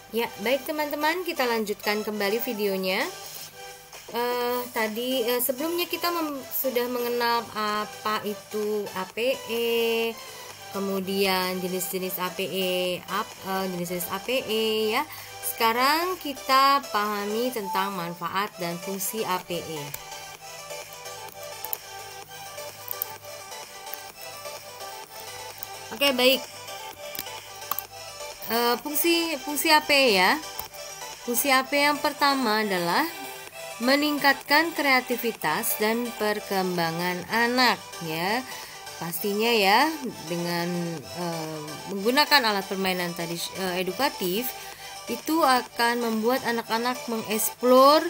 Ya, baik teman-teman, kita lanjutkan kembali videonya. Sebelumnya kita sudah mengenal apa itu APE, kemudian jenis-jenis APE, jenis-jenis APE ya. Sekarang kita pahami tentang manfaat dan fungsi APE. Oke, baik. Fungsi APE ya. Fungsi APE yang pertama adalah meningkatkan kreativitas dan perkembangan anak ya. Pastinya ya, dengan menggunakan alat permainan tadi edukatif, itu akan membuat anak-anak mengeksplor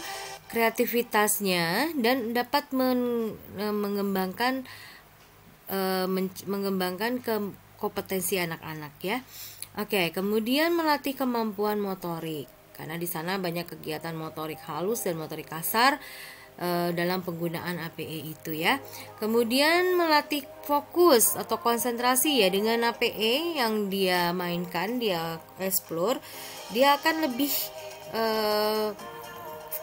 kreativitasnya dan dapat mengembangkan kompetensi anak-anak ya. Oke, kemudian melatih kemampuan motorik, karena di sana banyak kegiatan motorik halus dan motorik kasar dalam penggunaan APE itu ya. Kemudian melatih fokus atau konsentrasi ya, dengan APE yang dia mainkan, dia explore, dia akan lebih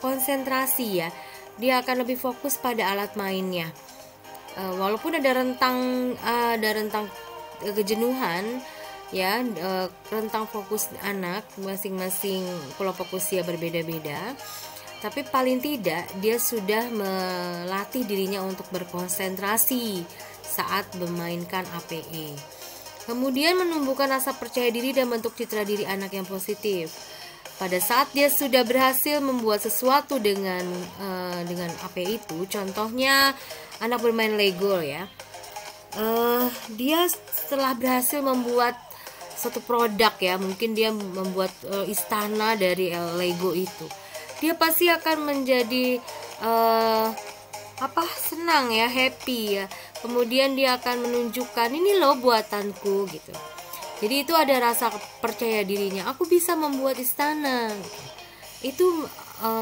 konsentrasi ya. Dia akan lebih fokus pada alat mainnya. Walaupun ada rentang kejenuhan ya, rentang fokus anak masing-masing kelompok usia berbeda-beda, tapi paling tidak dia sudah melatih dirinya untuk berkonsentrasi saat memainkan APE. Kemudian menumbuhkan rasa percaya diri dan bentuk citra diri anak yang positif. Pada saat dia sudah berhasil membuat sesuatu dengan APE itu, contohnya anak bermain Lego ya, dia setelah berhasil membuat suatu produk ya, mungkin dia membuat istana dari Lego itu, dia pasti akan menjadi senang ya, happy ya. Kemudian dia akan menunjukkan, ini loh buatanku gitu. Jadi itu ada rasa percaya dirinya, aku bisa membuat istana. Itu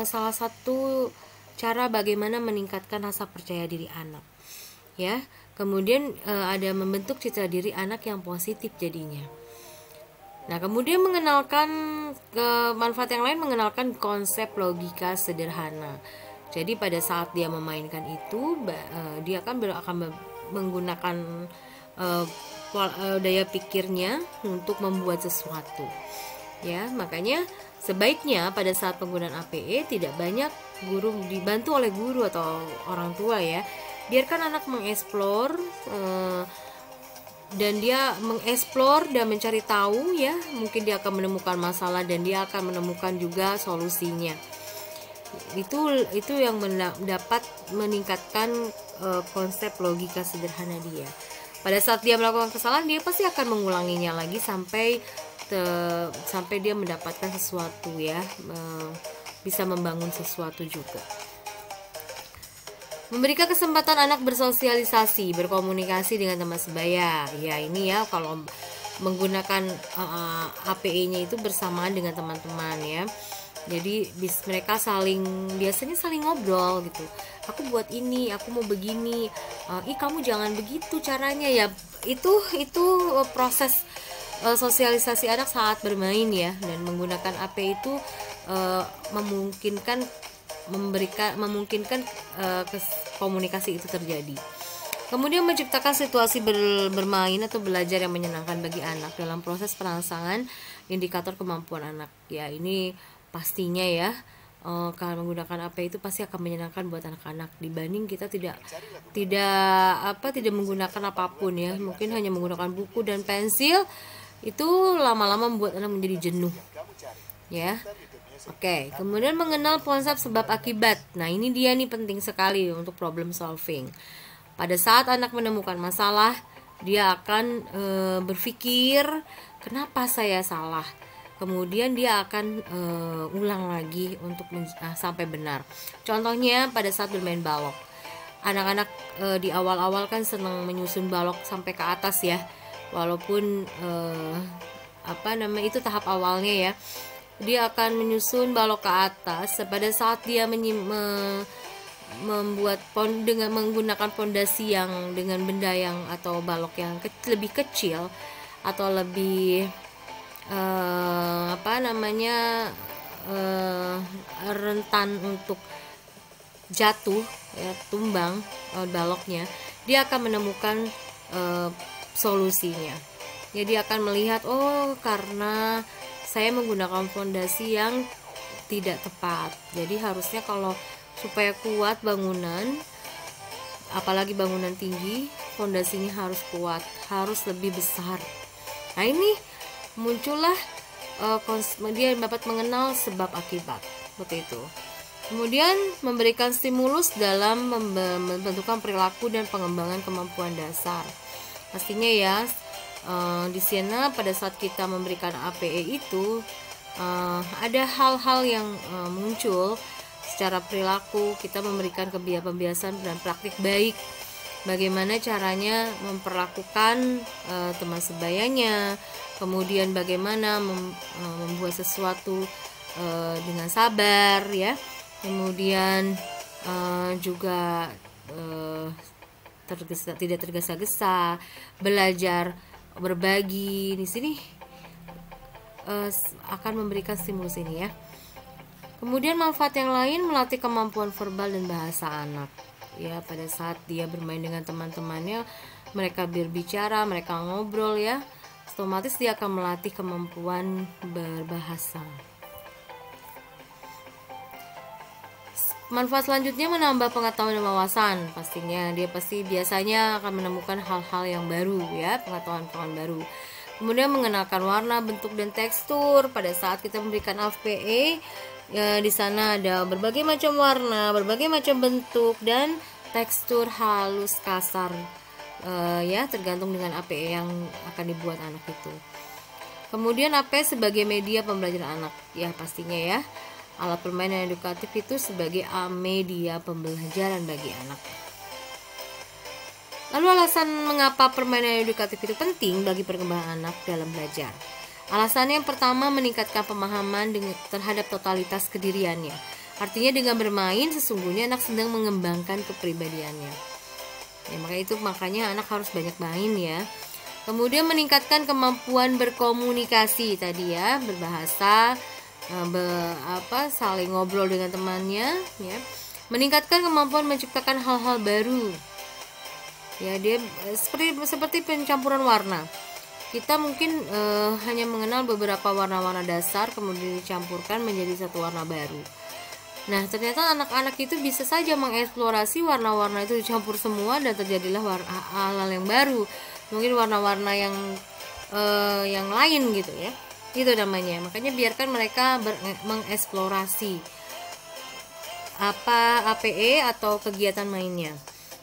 salah satu cara bagaimana meningkatkan rasa percaya diri anak ya. Kemudian ada membentuk citra diri anak yang positif jadinya. Nah, kemudian mengenalkan manfaat yang lain, mengenalkan konsep logika sederhana. Jadi pada saat dia memainkan itu, dia akan menggunakan daya pikirnya untuk membuat sesuatu ya. Makanya sebaiknya pada saat penggunaan APE tidak banyak dibantu oleh guru atau orang tua ya. Biarkan anak mengeksplor dan dia mengeksplor dan mencari tahu ya. Mungkin dia akan menemukan masalah dan dia akan menemukan juga solusinya. Itu yang dapat meningkatkan konsep logika sederhana dia. Pada saat dia melakukan kesalahan, dia pasti akan mengulanginya lagi sampai dia mendapatkan sesuatu ya, bisa membangun sesuatu juga. Memberikan kesempatan anak bersosialisasi, berkomunikasi dengan teman sebaya. Ya, ini ya, kalau menggunakan APE-nya itu bersamaan dengan teman-teman ya. Jadi mereka biasanya saling ngobrol gitu. Aku buat ini, aku mau begini. Kamu jangan begitu caranya ya. Itu proses sosialisasi anak saat bermain ya, dan menggunakan APE itu memungkinkan komunikasi itu terjadi. Kemudian menciptakan situasi bermain atau belajar yang menyenangkan bagi anak dalam proses perangsangan indikator kemampuan anak. Ya, ini pastinya ya, kalau menggunakan APE itu pasti akan menyenangkan buat anak-anak dibanding kita tidak menggunakan apapun ya. Mungkin hanya menggunakan buku dan pensil, itu lama-lama membuat anak menjadi jenuh ya. Oke, kemudian mengenal konsep sebab akibat. Nah, ini dia nih penting sekali untuk problem solving. Pada saat anak menemukan masalah, dia akan berpikir, kenapa saya salah? Kemudian dia akan ulang lagi untuk sampai benar. Contohnya pada saat bermain balok, anak-anak di awal-awal kan senang menyusun balok sampai ke atas ya, walaupun itu tahap awalnya ya. Dia akan menyusun balok ke atas. Pada saat dia membuat dengan menggunakan pondasi yang dengan benda yang atau balok yang lebih kecil atau lebih rentan untuk jatuh, ya, tumbang baloknya, dia akan menemukan solusinya. Jadi akan melihat, oh karena saya menggunakan fondasi yang tidak tepat. Jadi harusnya kalau supaya kuat bangunan, apalagi bangunan tinggi, fondasinya harus kuat, harus lebih besar. Nah ini muncullah dia dapat mengenal sebab akibat, seperti itu. Kemudian memberikan stimulus dalam membentukkan perilaku dan pengembangan kemampuan dasar. Pastinya ya, di sana pada saat kita memberikan APE itu ada hal-hal yang muncul secara perilaku. Kita memberikan pembiasan dan praktik baik, bagaimana caranya memperlakukan teman sebayanya, kemudian bagaimana membuat sesuatu dengan sabar, ya, kemudian juga tidak tergesa-gesa, belajar berbagi. Di sini akan memberikan stimulus ini, ya. Kemudian manfaat yang lain, melatih kemampuan verbal dan bahasa anak. Ya, pada saat dia bermain dengan teman-temannya, mereka berbicara, mereka ngobrol, ya, otomatis dia akan melatih kemampuan berbahasa. Manfaat selanjutnya menambah pengetahuan dan wawasan. Pastinya dia biasanya akan menemukan hal-hal yang baru, ya, pengetahuan baru. Kemudian mengenalkan warna, bentuk, dan tekstur. Pada saat kita memberikan APE, ya, di sana ada berbagai macam warna, berbagai macam bentuk, dan tekstur halus, kasar, ya, tergantung dengan APE yang akan dibuat anak itu. Kemudian APE sebagai media pembelajaran anak, ya, pastinya ya, alat permainan edukatif itu sebagai media pembelajaran bagi anak. Lalu alasan mengapa permainan edukatif itu penting bagi perkembangan anak dalam belajar. Alasannya yang pertama, meningkatkan pemahaman terhadap totalitas kediriannya. Artinya dengan bermain sesungguhnya anak sedang mengembangkan kepribadiannya. Ya, makanya anak harus banyak main, ya. Kemudian meningkatkan kemampuan berkomunikasi tadi, ya, berbahasa, saling ngobrol dengan temannya, ya. Meningkatkan kemampuan menciptakan hal-hal baru. Ya, dia seperti pencampuran warna. Kita mungkin hanya mengenal beberapa warna-warna dasar, kemudian dicampurkan menjadi satu warna baru. Nah, ternyata anak-anak itu bisa saja mengeksplorasi warna-warna itu dicampur semua dan terjadilah hal-hal yang baru. Mungkin warna-warna yang lain gitu, ya. Itu namanya. Makanya biarkan mereka mengeksplorasi APE atau kegiatan mainnya.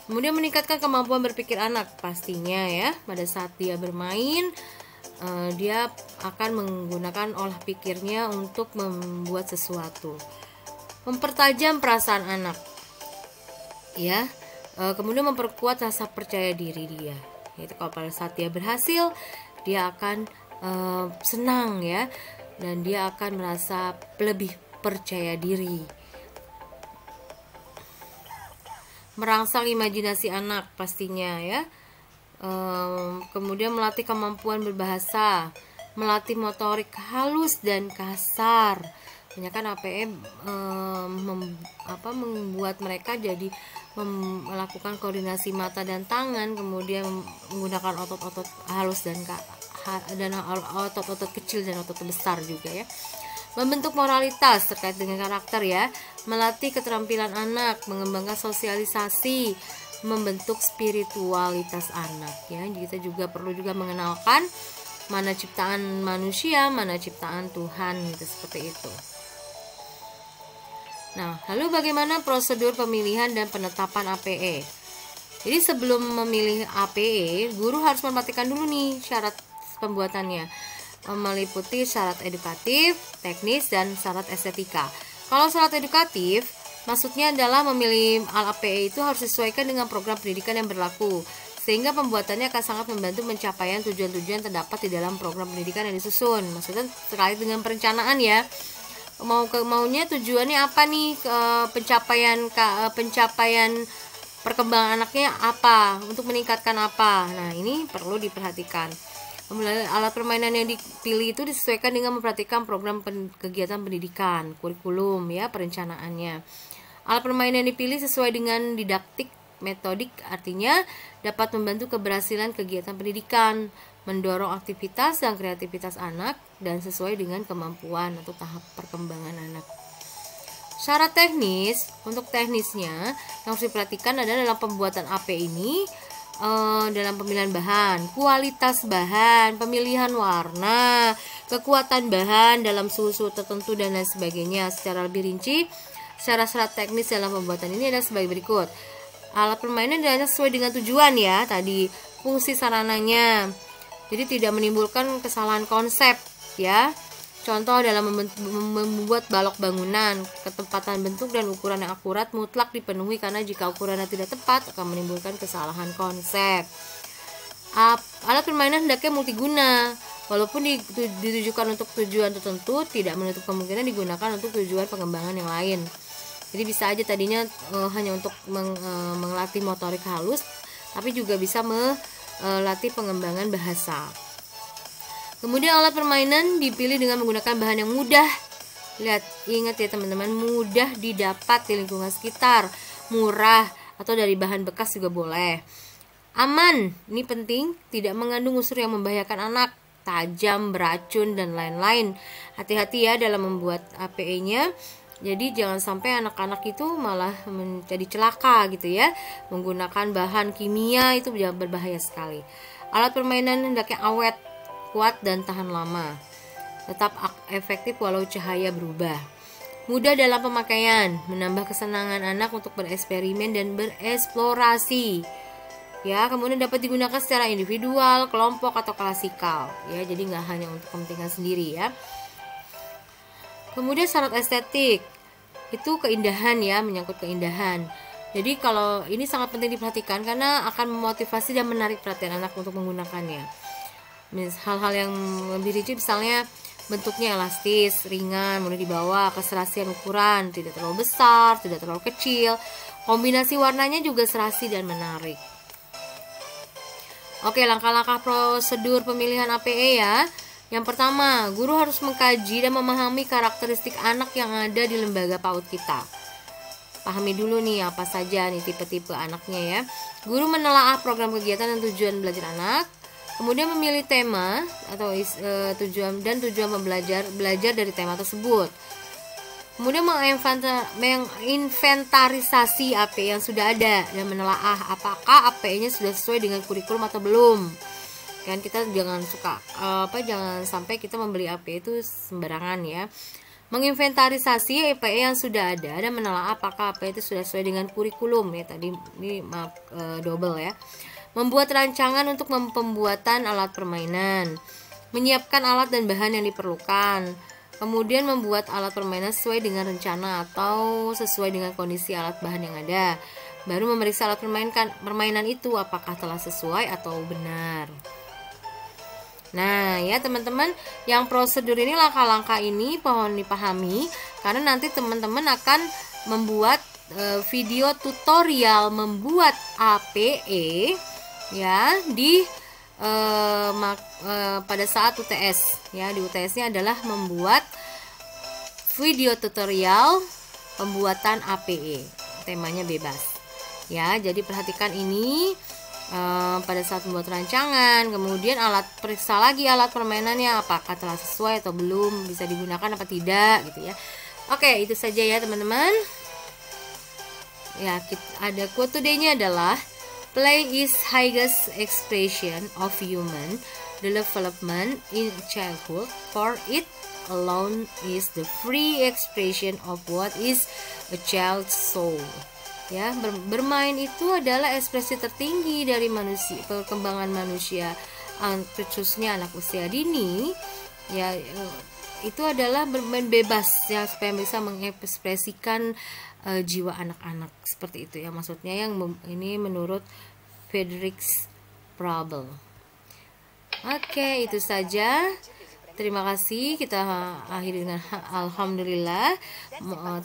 Kemudian meningkatkan kemampuan berpikir anak. Pastinya, ya, pada saat dia bermain, dia akan menggunakan olah pikirnya untuk membuat sesuatu. Mempertajam perasaan anak, ya. Kemudian memperkuat rasa percaya diri dia. Itu kalau pada saat dia berhasil, dia akan senang, ya, dan dia akan merasa lebih percaya diri. Merangsang imajinasi anak pastinya, ya. Kemudian melatih kemampuan berbahasa, melatih motorik halus dan kasar. Kan APE membuat mereka jadi melakukan koordinasi mata dan tangan, kemudian menggunakan otot-otot halus dan otot-otot kecil dan otot besar juga, ya. Membentuk moralitas terkait dengan karakter, ya. Melatih keterampilan anak, mengembangkan sosialisasi, membentuk spiritualitas anak, ya. Jadi kita juga perlu mengenalkan mana ciptaan manusia, mana ciptaan Tuhan, gitu, seperti itu. Nah, lalu bagaimana prosedur pemilihan dan penetapan APE? Jadi sebelum memilih APE, guru harus memperhatikan dulu nih syarat pembuatannya, meliputi syarat edukatif, teknis, dan syarat estetika. Kalau syarat edukatif, maksudnya adalah memilih APE itu harus disesuaikan dengan program pendidikan yang berlaku, sehingga pembuatannya akan sangat membantu pencapaian tujuan-tujuan terdapat di dalam program pendidikan yang disusun. Maksudnya terkait dengan perencanaan, ya. Maunya tujuannya apa nih, pencapaian perkembangan anaknya apa, untuk meningkatkan apa. Nah, ini perlu diperhatikan. Alat permainan yang dipilih itu disesuaikan dengan memperhatikan program kegiatan pendidikan, kurikulum ya, perencanaannya. Alat permainan yang dipilih sesuai dengan didaktik metodik, artinya dapat membantu keberhasilan kegiatan pendidikan, mendorong aktivitas dan kreativitas anak, dan sesuai dengan kemampuan atau tahap perkembangan anak. Syarat teknis, untuk teknisnya yang harus diperhatikan adalah dalam pembuatan AP ini, dalam pemilihan bahan, kualitas bahan, pemilihan warna, kekuatan bahan dalam suhu tertentu dan lain sebagainya. Secara lebih rinci, syarat-syarat teknis dalam pembuatan ini adalah sebagai berikut. Alat permainan dirancang sesuai dengan tujuan ya, tadi fungsi sarananya. Jadi tidak menimbulkan kesalahan konsep ya. Contoh dalam membuat balok bangunan, ketepatan bentuk dan ukuran yang akurat mutlak dipenuhi, karena jika ukurannya tidak tepat akan menimbulkan kesalahan konsep. Alat permainan hendaknya multiguna, walaupun ditujukan untuk tujuan tertentu, tidak menutup kemungkinan digunakan untuk tujuan pengembangan yang lain. Jadi bisa aja tadinya hanya untuk melatih motorik halus, tapi juga bisa melatih pengembangan bahasa. Kemudian alat permainan dipilih dengan menggunakan bahan yang mudah. Ingat ya teman-teman, mudah didapat di lingkungan sekitar, murah atau dari bahan bekas juga boleh. Aman, ini penting, tidak mengandung unsur yang membahayakan anak, tajam, beracun dan lain-lain. Hati-hati ya dalam membuat APE-nya. Jadi jangan sampai anak-anak itu malah menjadi celaka gitu ya. Menggunakan bahan kimia itu berbahaya sekali. Alat permainan hendaknya awet, kuat dan tahan lama, tetap efektif walau cahaya berubah, mudah dalam pemakaian, menambah kesenangan anak untuk bereksperimen dan bereksplorasi ya. Kemudian dapat digunakan secara individual, kelompok atau klasikal ya, jadi nggak hanya untuk kepentingan sendiri ya. Kemudian syarat estetik itu keindahan ya, menyangkut keindahan. Jadi kalau ini sangat penting diperhatikan karena akan memotivasi dan menarik perhatian anak untuk menggunakannya. Hal-hal yang lebih rinci misalnya bentuknya elastis, ringan, mudah dibawa, keserasian ukuran, tidak terlalu besar, tidak terlalu kecil, kombinasi warnanya juga serasi dan menarik. Oke, langkah-langkah prosedur pemilihan APE ya. Yang pertama, guru harus mengkaji dan memahami karakteristik anak yang ada di lembaga PAUD kita. Pahami dulu nih apa saja nih tipe-tipe anaknya ya. Guru menelaah program kegiatan dan tujuan belajar anak. Kemudian memilih tema atau tujuan belajar dari tema tersebut. Kemudian menginventarisasi AP yang sudah ada dan menelaah apakah AP-nya sudah sesuai dengan kurikulum atau belum. Kan kita jangan sampai kita membeli AP itu sembarangan ya. Menginventarisasi AP yang sudah ada dan menelaah apakah AP itu sudah sesuai dengan kurikulum ya. Tadi ini double ya. Membuat rancangan untuk pembuatan alat permainan, menyiapkan alat dan bahan yang diperlukan, kemudian membuat alat permainan sesuai dengan rencana atau sesuai dengan kondisi alat bahan yang ada, baru memeriksa alat permainan itu apakah telah sesuai atau benar. Nah ya teman-teman, yang prosedur ini, langkah-langkah ini mohon dipahami karena nanti teman-teman akan membuat video tutorial membuat APE ya pada saat UTS ya. Di UTS-nya adalah membuat video tutorial pembuatan APE, temanya bebas ya. Jadi perhatikan ini pada saat membuat rancangan. Kemudian periksa lagi alat permainannya apakah telah sesuai atau belum, bisa digunakan apa tidak gitu ya. Oke, itu saja ya teman-teman ya. Ada quote today-nya adalah play is highest expression of human development in childhood, for it alone is the free expression of what is a child's soul. Ya, bermain itu adalah ekspresi tertinggi dari manusia, perkembangan manusia, khususnya anak usia dini. Ya, itu adalah bermain bebas ya, supaya bisa mengekspresikan jiwa anak-anak, seperti itu ya maksudnya. Yang ini menurut Frederick Froebel. Oke, itu saja. Terima kasih, kita akhiri dengan alhamdulillah.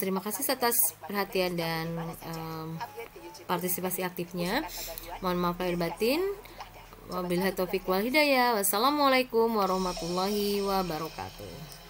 Terima kasih atas perhatian dan partisipasi aktifnya. Mohon maaf lahir batin. Wabillahi taufik wal hidayah. Wassalamualaikum warahmatullahi wabarakatuh.